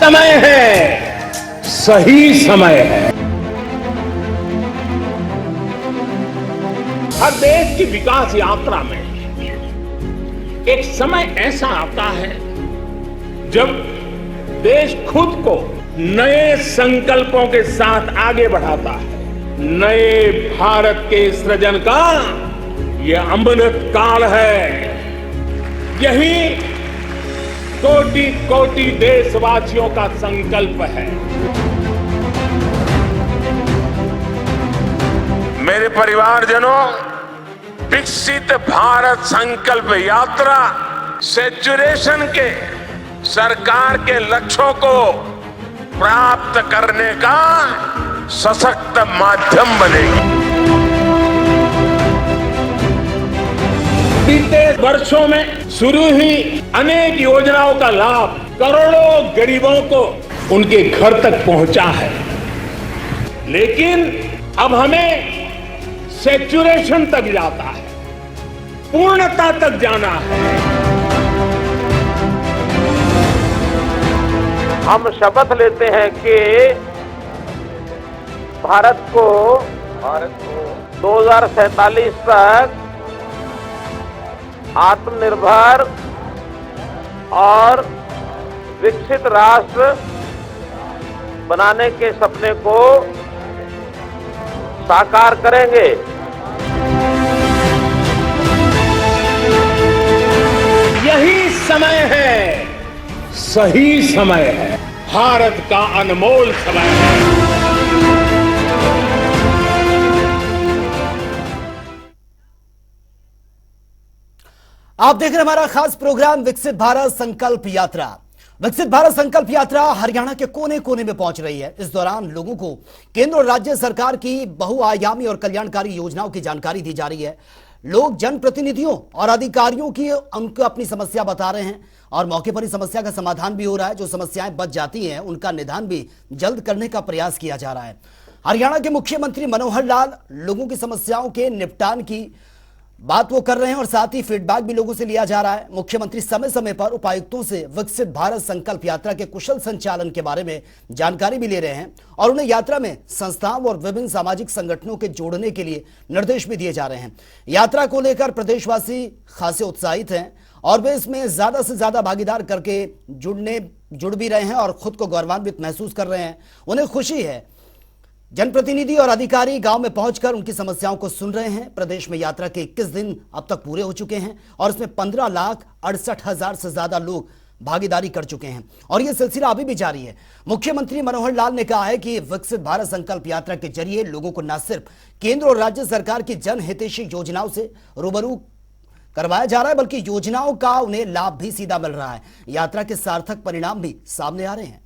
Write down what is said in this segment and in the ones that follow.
समय है, सही समय है। हर देश की विकास यात्रा में एक समय ऐसा आता है जब देश खुद को नए संकल्पों के साथ आगे बढ़ाता है। नए भारत के सृजन का यह अमृत काल है। यही कोटि कोटि देशवासियों का संकल्प है। मेरे परिवारजनों, विकसित भारत संकल्प यात्रा सैचुरेशन के सरकार के लक्ष्यों को प्राप्त करने का सशक्त माध्यम बनेगी। बीते वर्षों में शुरू हुई अनेक योजनाओं का लाभ करोड़ों गरीबों को उनके घर तक पहुंचा है, लेकिन अब हमें सैचुरेशन तक जाता है, पूर्णता तक जाना है। हम शपथ लेते हैं कि भारत को 2047 तक आत्मनिर्भर और विकसित राष्ट्र बनाने के सपने को साकार करेंगे। यही समय है, सही समय है, भारत का अनमोल समय है। आप देख रहे हैं हमारा खास प्रोग्राम विकसित भारत संकल्प यात्रा। विकसित भारत संकल्प यात्रा हरियाणा के कोने कोने में पहुंच रही है। इस दौरान लोगों को केंद्र और राज्य सरकार की बहुआयामी और कल्याणकारी योजनाओं की जानकारी दी जा रही है। लोग जनप्रतिनिधियों और अधिकारियों की उनको अपनी समस्या बता रहे हैं और मौके पर ही समस्या का समाधान भी हो रहा है। जो समस्याएं बच जाती हैं उनका निदान भी जल्द करने का प्रयास किया जा रहा है। हरियाणा के मुख्यमंत्री मनोहर लाल लोगों की समस्याओं के निपटान की बात वो कर रहे हैं और साथ ही फीडबैक भी लोगों से लिया जा रहा है। मुख्यमंत्री समय समय पर उपायुक्तों से विकसित भारत संकल्प यात्रा के कुशल संचालन के बारे में जानकारी भी ले रहे हैं और उन्हें यात्रा में संस्थाओं और विभिन्न सामाजिक संगठनों के जोड़ने के लिए निर्देश भी दिए जा रहे हैं। यात्रा को लेकर प्रदेशवासी खासे उत्साहित हैं और वे इसमें ज्यादा से ज्यादा भागीदार करके जुड़ भी रहे हैं और खुद को गौरवान्वित महसूस कर रहे हैं। उन्हें खुशी है। जनप्रतिनिधि और अधिकारी गांव में पहुंचकर उनकी समस्याओं को सुन रहे हैं। प्रदेश में यात्रा के 21 दिन अब तक पूरे हो चुके हैं और इसमें 15,68,000 से ज्यादा लोग भागीदारी कर चुके हैं और यह सिलसिला अभी भी जारी है। मुख्यमंत्री मनोहर लाल ने कहा है कि विकसित भारत संकल्प यात्रा के जरिए लोगों को न सिर्फ केंद्र और राज्य सरकार की जनहितैषी योजनाओं से रूबरू करवाया जा रहा है, बल्कि योजनाओं का उन्हें लाभ भी सीधा मिल रहा है। यात्रा के सार्थक परिणाम भी सामने आ रहे हैं।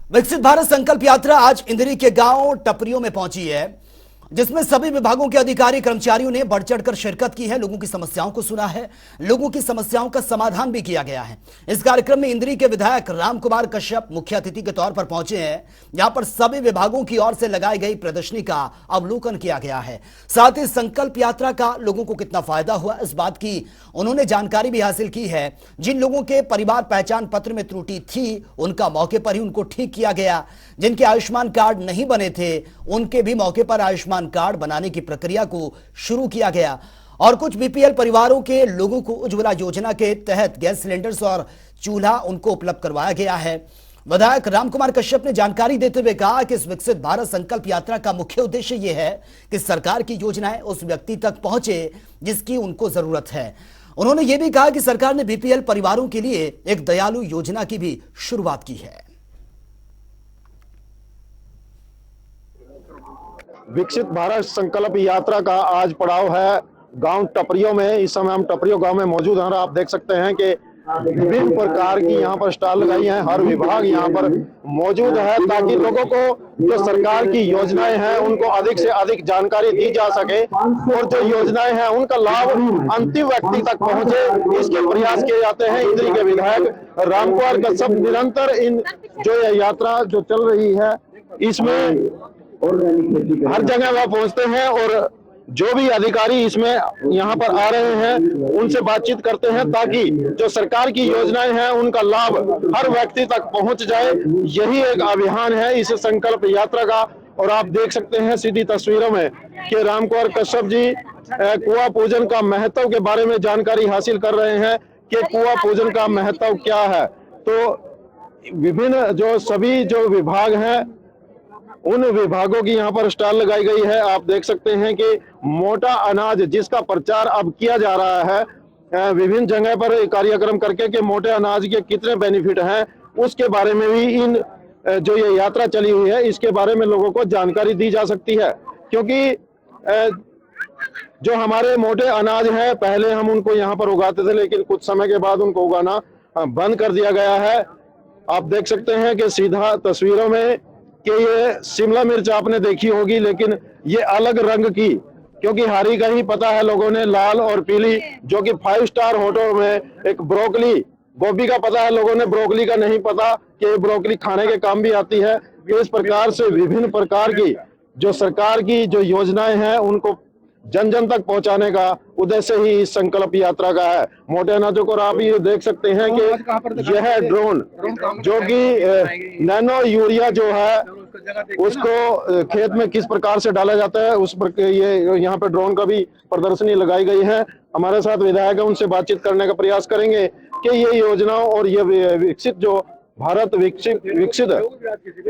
विकसित भारत संकल्प यात्रा आज इंदिरी के गांव टपरियों में पहुंची है, जिसमें सभी विभागों के अधिकारी कर्मचारियों ने बढ़ चढ़कर शिरकत की है। लोगों की समस्याओं को सुना है, लोगों की समस्याओं का समाधान भी किया गया है। इस कार्यक्रम में इंदिरी के विधायक रामकुमार कश्यप मुख्य अतिथि के तौर पर पहुंचे हैं। यहां पर सभी विभागों की ओर से लगाई गई प्रदर्शनी का अवलोकन किया गया है। साथ ही संकल्प यात्रा का लोगों को कितना फायदा हुआ इस बात की उन्होंने जानकारी भी हासिल की है। जिन लोगों के परिवार पहचान पत्र में त्रुटि थी उनका मौके पर ही उनको ठीक किया गया। जिनके आयुष्मान कार्ड नहीं बने थे उनके भी मौके पर आयुष्मान कार्ड बनाने की प्रक्रिया को शुरू किया गया और कुछ बीपीएल परिवारों के लोगों को उज्ज्वला योजना के तहत गैस सिलेंडर्स और चूल्हा उनको उपलब्ध करवाया गया है। विधायक रामकुमार कश्यप ने जानकारी देते हुए कहा कि इस विकसित भारत संकल्प यात्रा का मुख्य उद्देश्य यह है कि सरकार की योजनाएं उस व्यक्ति तक पहुंचे जिसकी उनको जरूरत है। उन्होंने यह भी कहा कि सरकार ने बीपीएल परिवारों के लिए एक दयालु योजना की भी शुरुआत की है। विकसित भारत संकल्प यात्रा का आज पड़ाव है गांव टपरियों में। इस समय हम टपरियों गांव में मौजूद हैं और आप देख सकते हैं कि विभिन्न प्रकार की यहाँ पर स्टॉल लगाई हैं। हर विभाग यहाँ पर मौजूद है ताकि लोगों को जो सरकार की योजनाएं हैं उनको अधिक से अधिक जानकारी दी जा सके और जो योजनाएं हैं उनका लाभ अंतिम व्यक्ति तक पहुंचे, इसके प्रयास किए जाते हैं। इंदिरी के विधायक रामकुमार कश्यप निरंतर इन जो यात्रा जो चल रही है इसमें ऑर्गेनिक खेती करें। हर जगह वह पहुंचते हैं और जो भी अधिकारी इसमें यहाँ पर आ रहे हैं उनसे बातचीत करते हैं ताकि जो सरकार की योजनाएं हैं उनका लाभ हर व्यक्ति तक पहुंच जाए। यही एक अभियान है इस संकल्प यात्रा का। और आप देख सकते हैं सीधी तस्वीरों में कि रामकुमार कश्यप जी कुआं पूजन का महत्व के बारे में जानकारी हासिल कर रहे हैं कि कुआं पूजन का महत्व क्या है। तो विभिन्न जो सभी जो विभाग हैं उन विभागों की यहाँ पर स्टॉल लगाई गई है। आप देख सकते हैं कि मोटा अनाज जिसका प्रचार अब किया जा रहा है विभिन्न जगह पर कार्यक्रम करके कि मोटे अनाज के कितने बेनिफिट हैं उसके बारे में भी इन जो ये यात्रा चली हुई है इसके बारे में लोगों को जानकारी दी जा सकती है। क्योंकि जो हमारे मोटे अनाज हैं पहले हम उनको यहाँ पर उगाते थे लेकिन कुछ समय के बाद उनको उगाना बंद कर दिया गया है। आप देख सकते हैं कि सीधा तस्वीरों में कि ये शिमला मिर्च आपने देखी होगी लेकिन ये अलग रंग की, क्योंकि हरी का ही पता है लोगों ने, लाल और पीली जो कि 5 स्टार होटल में एक ब्रोकली गोभी का पता है लोगों ने, ब्रोकली का नहीं पता कि ये ब्रोकली खाने के काम भी आती है। इस प्रकार से विभिन्न प्रकार की जो सरकार की जो योजनाएं हैं उनको जन जन तक पहुंचाने का उद्देश्य ही इस संकल्प यात्रा का है। मोटे अनाजों को आप ये देख सकते हैं कि यह ड्रोन जो कि नैनो यूरिया जो है उसको खेत में किस प्रकार से डाला जाता है उस पर ये यहाँ पे ड्रोन का भी प्रदर्शनी लगाई गई है। हमारे साथ विधायक है, उनसे बातचीत करने का प्रयास करेंगे कि ये योजनाओं और ये विकसित जो भारत विकसित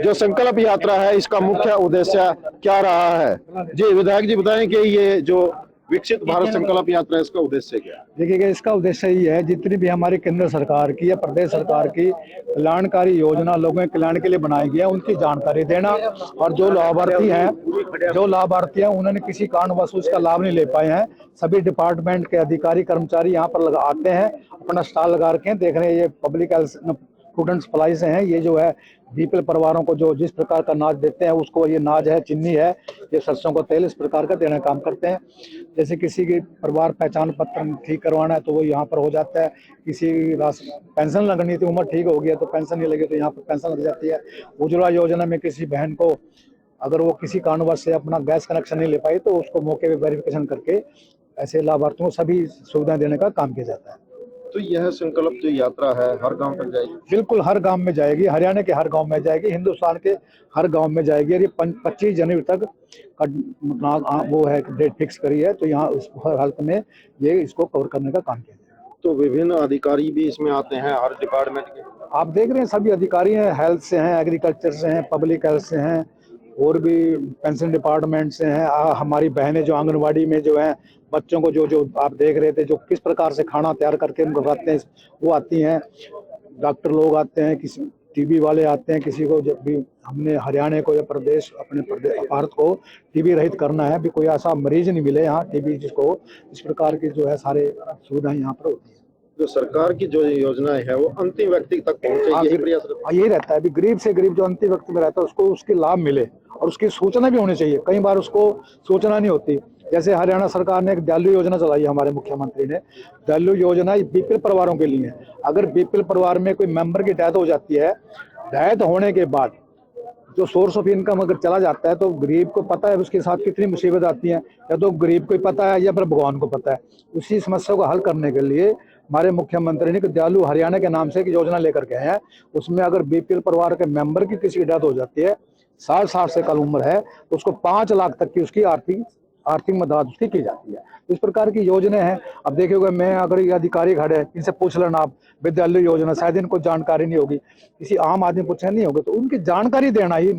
जो संकल्प यात्रा है इसका मुख्य उद्देश्य क्या रहा है। जी विधायक जी बताएं कि ये जो विकसित भारत संकल्प यात्रा है इसका उद्देश्य क्या है? देखिए इसका उद्देश्य ही है जितनी भी हमारी केंद्र सरकार की या प्रदेश सरकार की कल्याणकारी योजना लोगों के कल्याण के लिए बनाई गई है उनकी जानकारी देना, और जो लाभार्थी हैं उन्होंने किसी कारणवश उसका लाभ नहीं ले पाए हैं, सभी डिपार्टमेंट के अधिकारी कर्मचारी यहाँ पर आते हैं, अपना स्टॉल लगा रखे हैं। देख रहे हैं ये पब्लिक हेल्थ स्टूडेंट सप्लाई से हैं। ये जो है बीपीएल परिवारों को जो जिस प्रकार का अनाज देते हैं उसको, ये अनाज है, चीनी है, ये सरसों का तेल, इस प्रकार का देने का काम करते हैं। जैसे किसी की परिवार पहचान पत्र ठीक करवाना है तो वो यहाँ पर हो जाता है, किसी पेंशन लगनी थी, उम्र ठीक हो गया तो पेंशन नहीं लगी तो यहाँ पर पेंशन लग जाती है। उज्ज्वला योजना में किसी बहन को अगर वो किसी कारणवश से अपना गैस कनेक्शन नहीं ले पाई तो उसको मौके पर वेरिफिकेशन करके ऐसे लाभार्थियों को सभी सुविधाएं देने का काम किया जाता है। तो यह संकल्प जो यात्रा है हर गांव तक जाएगी? बिल्कुल हर गांव में जाएगी, हरियाणा के हर गांव में जाएगी, हिंदुस्तान के हर गांव में जाएगी। ये 25 जनवरी तक वो है डेट फिक्स करी है, तो यहाँ हर हालत में ये इसको कवर करने का काम किया जाएगा। तो विभिन्न अधिकारी भी इसमें आते हैं हर डिपार्टमेंट के? आप देख रहे हैं सभी अधिकारी हैं, हेल्थ से हैं, एग्रीकल्चर से हैं, पब्लिक हेल्थ से हैं और भी पेंशन डिपार्टमेंट से हैं। हमारी बहनें जो आंगनवाड़ी में जो हैं बच्चों को जो आप देख रहे थे जो किस प्रकार से खाना तैयार करके उनको खिलाते हैं वो आती हैं। डॉक्टर लोग आते हैं, किसी टीबी वाले आते हैं, किसी को जब भी हमने हरियाणा को या प्रदेश अपने भारत को टीबी रहित करना है, भी कोई ऐसा मरीज नहीं मिले यहाँ टीबी जिसको, इस प्रकार की जो है सारे सुविधाएं यहाँ पर होती है। जो सरकार की जो योजनाएं है वो अंतिम व्यक्ति तक पहुंचे, यही प्रयास यही रहता है। अभी गरीब से गरीब जो अंतिम व्यक्ति में रहता है उसको उसकी लाभ मिले और उसकी सूचना भी होनी चाहिए। कई बार उसको सूचना नहीं होती। जैसे हरियाणा सरकार ने एक दयालु योजना चलाई, हमारे मुख्यमंत्री ने दयालु योजना बीपीएल परिवारों के लिए है। अगर बीपीएल परिवार में कोई मेंबर की डेथ हो जाती है, डेथ होने के बाद जो सोर्स ऑफ इनकम अगर चला जाता है तो गरीब को पता है उसके साथ कितनी मुसीबत आती है, या तो गरीब को पता है या फिर भगवान को पता है। उसी समस्या को हल करने के लिए हमारे मुख्यमंत्री ने दयालु हरियाणा के नाम से एक योजना लेकर के आए हैं। उसमें अगर बीपीएल परिवार के मेंबर की किसी की डेथ हो जाती है, 60 साल से कम उम्र है, तो उसको 5 लाख तक की उसकी आर्थिक मदद उसकी की जाती है। इस प्रकार की योजनाएं हैं। अब देखिएगा, मैं अगर ये अधिकारी खड़े हैं इनसे पूछ लेना आप विद्यालय योजना, शायद इनको जानकारी नहीं होगी, किसी आम आदमी पूछे नहीं होगा, तो उनकी जानकारी देना ही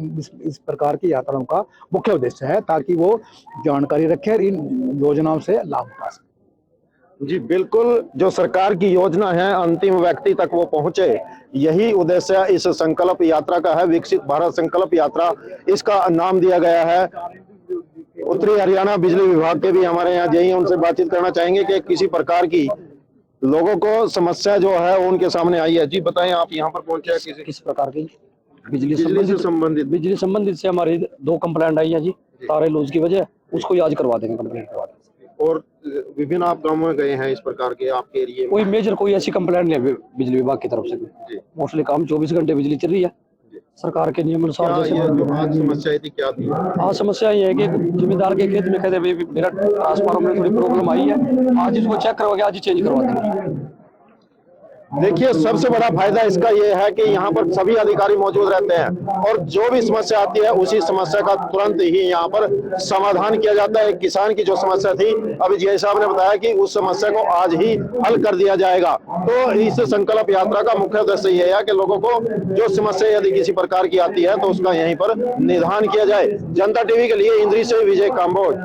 इस प्रकार की यात्राओं का मुख्य उद्देश्य है, ताकि वो जानकारी रखें और इन योजनाओं से लाभ उठा सकें। जी बिल्कुल, जो सरकार की योजना है अंतिम व्यक्ति तक वो पहुंचे, यही उद्देश्य इस संकल्प यात्रा का है। विकसित भारत संकल्प यात्रा इसका नाम दिया गया है। उत्तरी हरियाणा बिजली विभाग के भी हमारे यहाँ जई हैं, उनसे बातचीत करना चाहेंगे कि किसी प्रकार की लोगों को समस्या जो है उनके सामने आई है। जी बताएं, आप यहाँ पर पहुंचे किस प्रकार की बिजली से संबंधित से हमारी 2 कंप्लेंट आई है जी, तारे लूज की वजह, उसको आज करवा देंगे कंप्लेंट करवा देंगे। और विभिन्न आप गाँव में गए हैं इस प्रकार के आपके एरिया में? कोई मेजर कोई ऐसी कंप्लेंट नहीं है बिजली विभाग की तरफ से। मोस्टली काम 24 घंटे बिजली चल रही है, सरकार के नियम अनुसार। क्या जैसे ये जो आज समस्या थी क्या थी? आज समस्या ये है कि जिम्मेदार के खेत में कहते भाई मेरा ट्रांसफार्मर में थोड़ी प्रॉब्लम आई है, आज इसको चेक करवा के आज ही चेंज करवा देंगे। देखिए, सबसे बड़ा फायदा इसका ये है कि यहाँ पर सभी अधिकारी मौजूद रहते हैं और जो भी समस्या आती है उसी समस्या का तुरंत ही यहाँ पर समाधान किया जाता है। किसान की जो समस्या थी, अभी जी साहब ने बताया कि उस समस्या को आज ही हल कर दिया जाएगा। तो इस संकल्प यात्रा का मुख्य उद्देश्य ये है कि लोगों को जो समस्या यदि किसी प्रकार की आती है तो उसका यहीं पर निदान किया जाए। जनता टीवी के लिए इंद्री से विजय काम्बोज।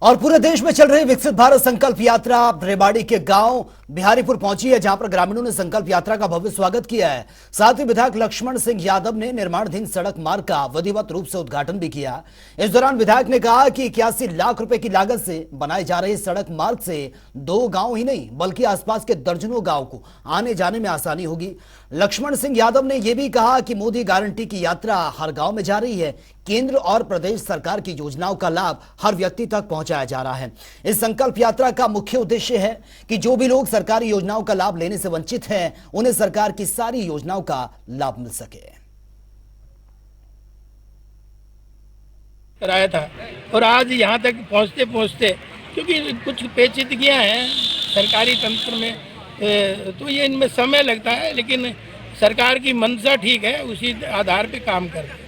और पूरे देश में चल रही विकसित भारत संकल्प यात्रा रेवाड़ी के गांव बिहारीपुर पहुंची है, जहां पर ग्रामीणों ने संकल्प यात्रा का भव्य स्वागत किया है। साथ ही विधायक लक्ष्मण सिंह यादव ने निर्माणाधीन सड़क मार्ग का विधिवत रूप से उद्घाटन भी किया। इस दौरान विधायक ने कहा कि 81 लाख रुपए की लागत से बनाए जा रहे सड़क मार्ग से 2 गांव ही नहीं बल्कि आसपास के दर्जनों गांव को आने जाने में आसानी होगी। लक्ष्मण सिंह यादव ने यह भी कहा कि मोदी गारंटी की यात्रा हर गांव में जा रही है। केंद्र और प्रदेश सरकार की योजनाओं का लाभ हर व्यक्ति तक पहुंचाया जा रहा है। इस संकल्प यात्रा का मुख्य उद्देश्य है कि जो भी लोग सरकारी योजनाओं का लाभ लेने से वंचित हैं, उन्हें सरकार की सारी योजनाओं का लाभ मिल सके। कराया था और आज यहाँ तक पहुँचते पहुँचते क्योंकि कुछ पेचीदगियाँ हैं सरकारी तंत्र में, तो ये इनमें समय लगता है, लेकिन सरकार की मंशा ठीक है, उसी आधार पे काम कर रहे हैं।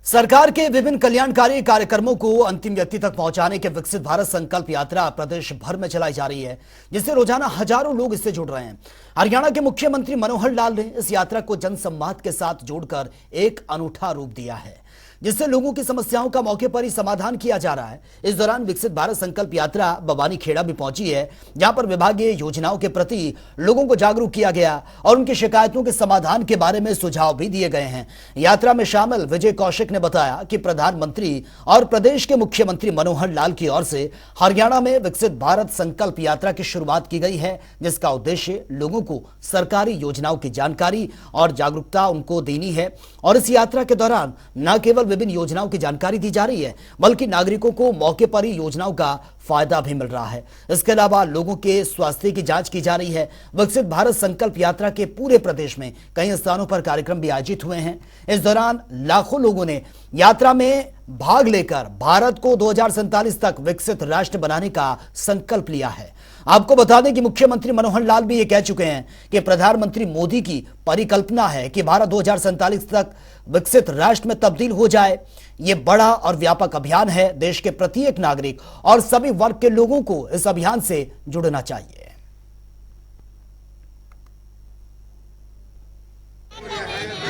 सरकार के विभिन्न कल्याणकारी कार्यक्रमों को अंतिम व्यक्ति तक पहुंचाने के विकसित भारत संकल्प यात्रा प्रदेश भर में चलाई जा रही है, जिससे रोजाना हजारों लोग इससे जुड़ रहे हैं। हरियाणा के मुख्यमंत्री मनोहर लाल ने इस यात्रा को जनसंवाद के साथ जोड़कर एक अनूठा रूप दिया है, जिससे लोगों की समस्याओं का मौके पर ही समाधान किया जा रहा है। इस दौरान विकसित भारत संकल्प यात्रा बवानी खेड़ा भी पहुंची है, जहां पर विभागीय योजनाओं के प्रति लोगों को जागरूक किया गया और उनकी शिकायतों के समाधान के बारे में सुझाव भी दिए गए हैं। यात्रा में शामिल विजय कौशिक ने बताया कि प्रधानमंत्री और प्रदेश के मुख्यमंत्री मनोहर लाल की ओर से हरियाणा में विकसित भारत संकल्प यात्रा की शुरुआत की गई है, जिसका उद्देश्य लोगों को सरकारी योजनाओं की जानकारी और जागरूकता उनको देनी है। और इस यात्रा के दौरान न केवल विभिन्न योजनाओं की जानकारी दी जा रही है, बल्कि नागरिकों को मौके पर ही योजनाओं का फायदा भी मिल रहा है। इसके अलावा लोगों के स्वास्थ्य की जांच की जा रही है। विकसित भारत संकल्प यात्रा के पूरे प्रदेश में कई स्थानों पर कार्यक्रम भी आयोजित हुए हैं। इस दौरान लाखों लोगों ने यात्रा में भाग लेकर भारत को 2047 तक विकसित राष्ट्र बनाने का संकल्प लिया है। आपको बता दें कि मुख्यमंत्री मनोहर लाल भी ये कह चुके हैं कि प्रधानमंत्री मोदी की परिकल्पना है कि भारत 2047 तक विकसित राष्ट्र में तब्दील हो जाए। ये बड़ा और व्यापक अभियान है। देश के प्रत्येक नागरिक और सभी वर्ग के लोगों को इस अभियान से जुड़ना चाहिए।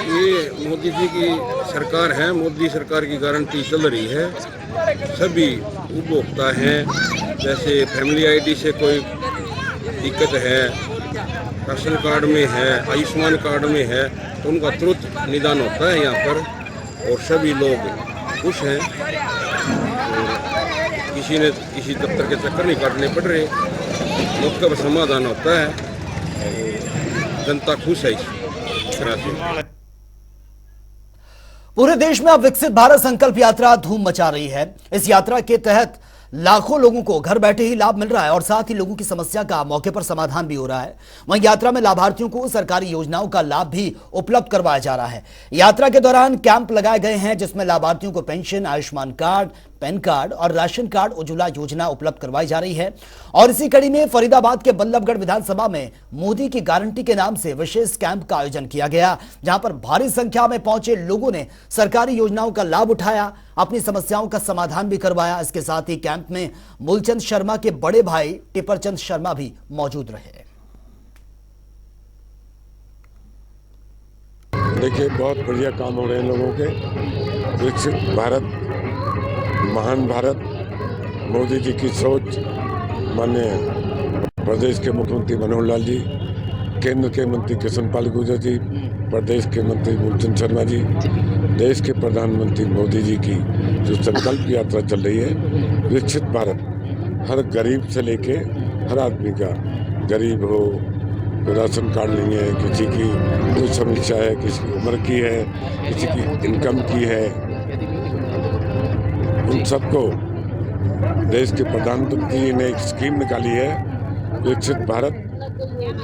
ये मोदी जी की सरकार है, मोदी सरकार की गारंटी चल रही है। सभी उपभोक्ता हैं, जैसे फैमिली आईडी से कोई दिक्कत है, राशन कार्ड में है, आयुष्मान कार्ड में है, तो उनका तुरंत निदान होता है यहाँ पर और सभी लोग खुश हैं। किसी ने किसी दफ्तर के चक्कर नहीं काटने पड़ रहे, मौके पर समाधान होता है और जनता खुश है इस तरह से। पूरे देश में अब विकसित भारत संकल्प यात्रा धूम मचा रही है। इस यात्रा के तहत लाखों लोगों को घर बैठे ही लाभ मिल रहा है और साथ ही लोगों की समस्या का मौके पर समाधान भी हो रहा है। वहीं यात्रा में लाभार्थियों को सरकारी योजनाओं का लाभ भी उपलब्ध करवाया जा रहा है। यात्रा के दौरान कैंप लगाए गए हैं, जिसमें लाभार्थियों को pension, Ayushman card, pan card और राशन कार्ड, उज्ज्वला योजना उपलब्ध करवाई जा रही है। और इसी कड़ी में फरीदाबाद के बल्लभगढ़ विधानसभा में मोदी की गारंटी के नाम से विशेष कैंप का आयोजन किया गया, जहां पर भारी संख्या में पहुंचे लोगों ने सरकारी योजनाओं का लाभ उठाया, अपनी समस्याओं का समाधान भी करवाया। इसके साथ ही कैंप में मूलचंद शर्मा के बड़े भाई टिपरचंद शर्मा भी मौजूद रहे। देखिए, बहुत बढ़िया काम हो रहे हैं लोगों के। विकसित भारत, महान भारत, मोदी जी की सोच, माननीय प्रदेश के मुख्यमंत्री मनोहर लाल जी, केंद्र के मंत्री कृष्ण पाल गुर्जर जी, प्रदेश के मंत्री मूलचंद शर्मा जी, देश के प्रधानमंत्री मोदी जी की जो संकल्प यात्रा चल रही है, विकसित भारत, हर गरीब से लेके हर आदमी का, गरीब हो, राशन कार्ड नहीं है, किसी की कोई समस्या है, किसी की उम्र की है, किसी की इनकम की है, उन सबको देश के प्रधानमंत्री जी ने एक स्कीम निकाली है विकसित भारत।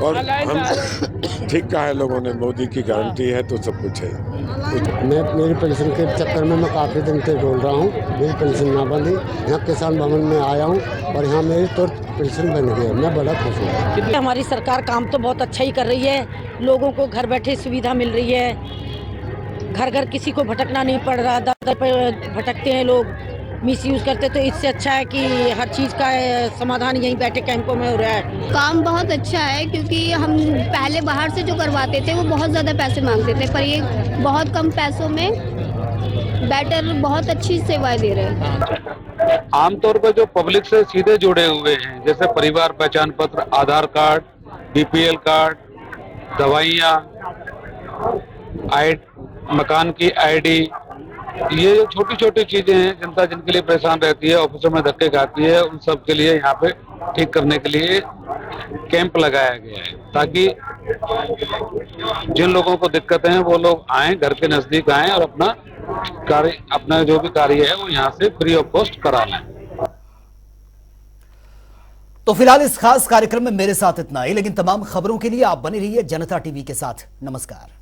और हम ठीक कहा है लोगों ने, मोदी की गारंटी है तो सब कुछ है। मैं मेरी पेंशन के चक्कर में मैं काफ़ी दिन से डोल रहा हूँ, मेरी पेंशन ना बनी। यहाँ किसान भवन में आया हूँ और यहाँ मेरी तो पेंशन बन गई है, मैं बड़ा खुश हूँ। हमारी सरकार काम तो बहुत अच्छा ही कर रही है, लोगों को घर बैठे सुविधा मिल रही है, घर घर किसी को भटकना नहीं पड़ रहा। दर पर भटकते हैं लोग, मिस यूज करते, तो इससे अच्छा है कि हर चीज़ का समाधान यहीं बैठे कैंपों में हो रहा है। काम बहुत अच्छा है, क्योंकि हम पहले बाहर से जो करवाते थे वो बहुत ज़्यादा पैसे मांगते थे, पर ये बहुत कम पैसों में बेटर बहुत अच्छी सेवाएं दे रहे हैं। आमतौर पर जो पब्लिक से सीधे जुड़े हुए हैं, जैसे परिवार पहचान पत्र, आधार कार्ड, बीपीएल कार्ड, दवाइयाँ, मकान की आईडी, ये जो छोटी छोटी चीजें हैं जनता जिनके लिए परेशान रहती है, ऑफिसों में धक्के खाती है, उन सब के लिए यहाँ पे ठीक करने के लिए कैंप लगाया गया है, ताकि जिन लोगों को दिक्कतें हैं वो लोग आए, घर के नजदीक आए और अपना जो भी कार्य है वो यहाँ से फ्री ऑफ कॉस्ट करा लें। तो फिलहाल इस खास कार्यक्रम में मेरे साथ इतना ही, लेकिन तमाम खबरों के लिए आप बने रहिए जनता टीवी के साथ। नमस्कार।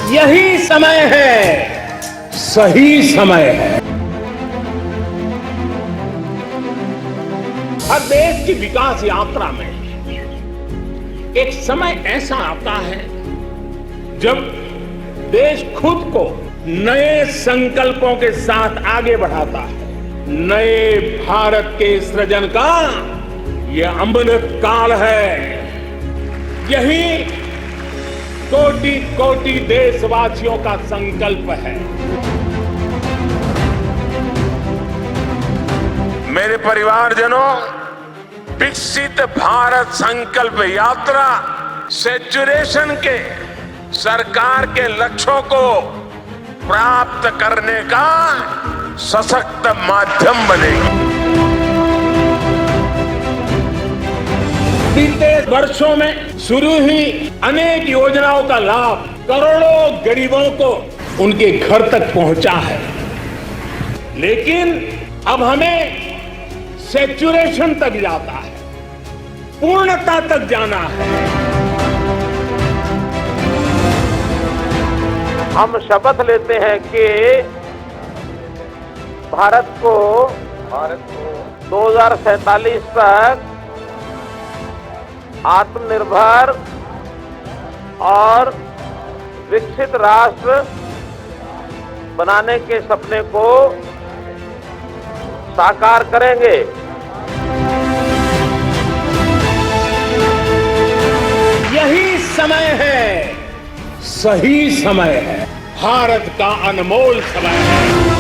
यही समय है, सही समय है। हर देश की विकास यात्रा में एक समय ऐसा आता है जब देश खुद को नए संकल्पों के साथ आगे बढ़ाता है। नए भारत के सृजन का यह अमृत काल है। यही कोटि कोटि देशवासियों का संकल्प है। मेरे परिवारजनों, विकसित भारत संकल्प यात्रा सैचुरेशन के सरकार के लक्ष्यों को प्राप्त करने का सशक्त माध्यम बनेगी। बीते वर्षों में शुरू हुई अनेक योजनाओं का लाभ करोड़ों गरीबों को उनके घर तक पहुंचा है, लेकिन अब हमें सैचुरेशन तक जाता है, पूर्णता तक जाना है। हम शपथ लेते हैं कि भारत को 2047 तक आत्मनिर्भर और विकसित राष्ट्र बनाने के सपने को साकार करेंगे। यही समय है, सही समय है, भारत का अनमोल समय है।